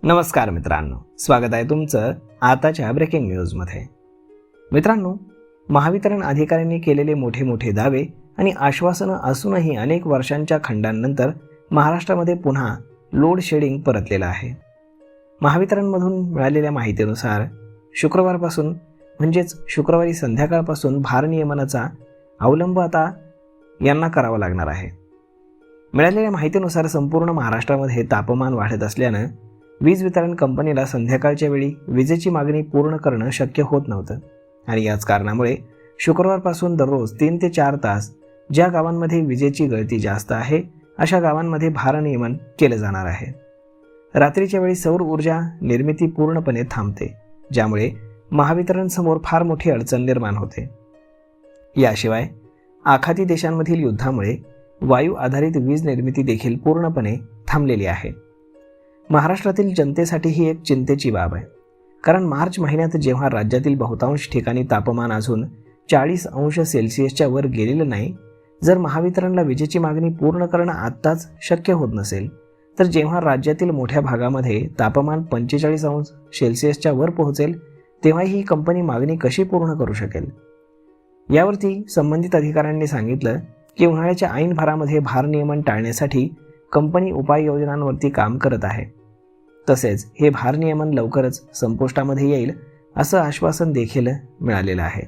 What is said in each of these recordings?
नमस्कार मित्रांनो, स्वागत आहे तुमचं आताच्या ब्रेकिंग न्यूजमध्ये. मित्रांनो, महावितरण अधिकाऱ्यांनी केलेले मोठे मोठे दावे आणि आश्वासनं असूनही अनेक वर्षांच्या खंडांनंतर महाराष्ट्रामध्ये पुन्हा लोड शेडिंग परतलेलं आहे. महावितरणमधून मिळालेल्या माहितीनुसार शुक्रवारपासून म्हणजेच शुक्रवारी संध्याकाळपासून भारनियमनाचा अवलंब आता यांना करावा लागणार आहे. मिळालेल्या माहितीनुसार संपूर्ण महाराष्ट्रामध्ये तापमान वाढत असल्यानं वीज वितरण कंपनीला संध्याकाळच्या वेळी विजेची मागणी पूर्ण करणं शक्य होत नव्हतं आणि याच कारणामुळे शुक्रवारपासून दररोज 3 ते 4 तास ज्या गावांमध्ये विजेची गळती जास्त आहे अशा गावांमध्ये भारनियमन केलं जाणार आहे. रात्रीच्या वेळी सौर ऊर्जा निर्मिती पूर्णपणे थांबते, ज्यामुळे महावितरणसमोर फार मोठी अडचण निर्माण होते. याशिवाय आखाती देशांमधील युद्धामुळे वायू आधारित वीज निर्मिती देखील पूर्णपणे थांबलेली आहे. महाराष्ट्रातील जनतेसाठी ही एक चिंतेची बाब आहे, कारण मार्च महिन्यात जेव्हा राज्यातील बहुतांश ठिकाणी तापमान अजून 40 अंश सेल्सिअसच्या वर गेलेलं नाही, जर महावितरणला विजेची मागणी पूर्ण करणं आत्ताच शक्य होत नसेल, तर जेव्हा राज्यातील मोठ्या भागामध्ये तापमान 45 अंश सेल्सिअसच्या वर पोहोचेल तेव्हा ही कंपनी मागणी कशी पूर्ण करू शकेल. यावरती संबंधित अधिकाऱ्यांनी सांगितलं की उन्हाळ्याच्या ऐन भरामध्ये भारनियमन टाळण्यासाठी कंपनी उपाययोजनांवरती काम करत आहे. तसेच हे भारनियमन लवकरच संपुष्टामध्ये येईल असं आश्वासन देखील मिळालेलं आहे.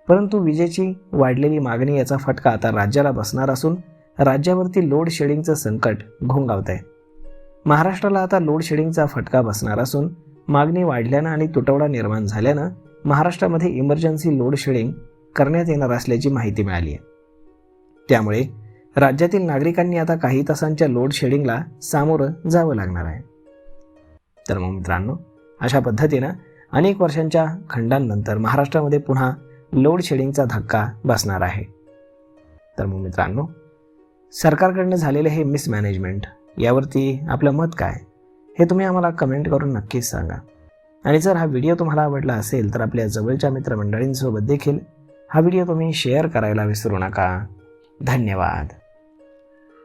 परंतु विजेची वाढलेली मागणी याचा फटका आता राज्याला बसणार असून राज्यावरती लोड शेडिंगचं संकट घोंगावत आहे. महाराष्ट्राला आता लोड शेडिंगचा फटका बसणार असून मागणी वाढल्यानं आणि तुटवडा निर्माण झाल्यानं महाराष्ट्रामध्ये इमर्जन्सी लोड शेडिंग करण्यात येणार असल्याची माहिती मिळाली आहे. त्यामुळे राज्यातील नागरिकांनी आता काही तासांच्या लोड शेडिंगला सामोरं जावं लागणार आहे. तर मग मित्रांनो, अशा पद्धतीनं अनेक वर्षांच्या खंडांनंतर महाराष्ट्रामध्ये पुन्हा लोड शेडिंगचा धक्का बसणार आहे. तर मग मित्रांनो, सरकारकडनं झालेलं हे मिसमॅनेजमेंट यावरती आपलं मत काय हे तुम्ही आम्हाला कमेंट करून नक्कीच सांगा. आणि जर हा व्हिडिओ तुम्हाला आवडला असेल तर आपल्या जवळच्या मित्रमंडळींसोबत देखील हा व्हिडिओ तुम्ही शेअर करायला विसरू नका. धन्यवाद.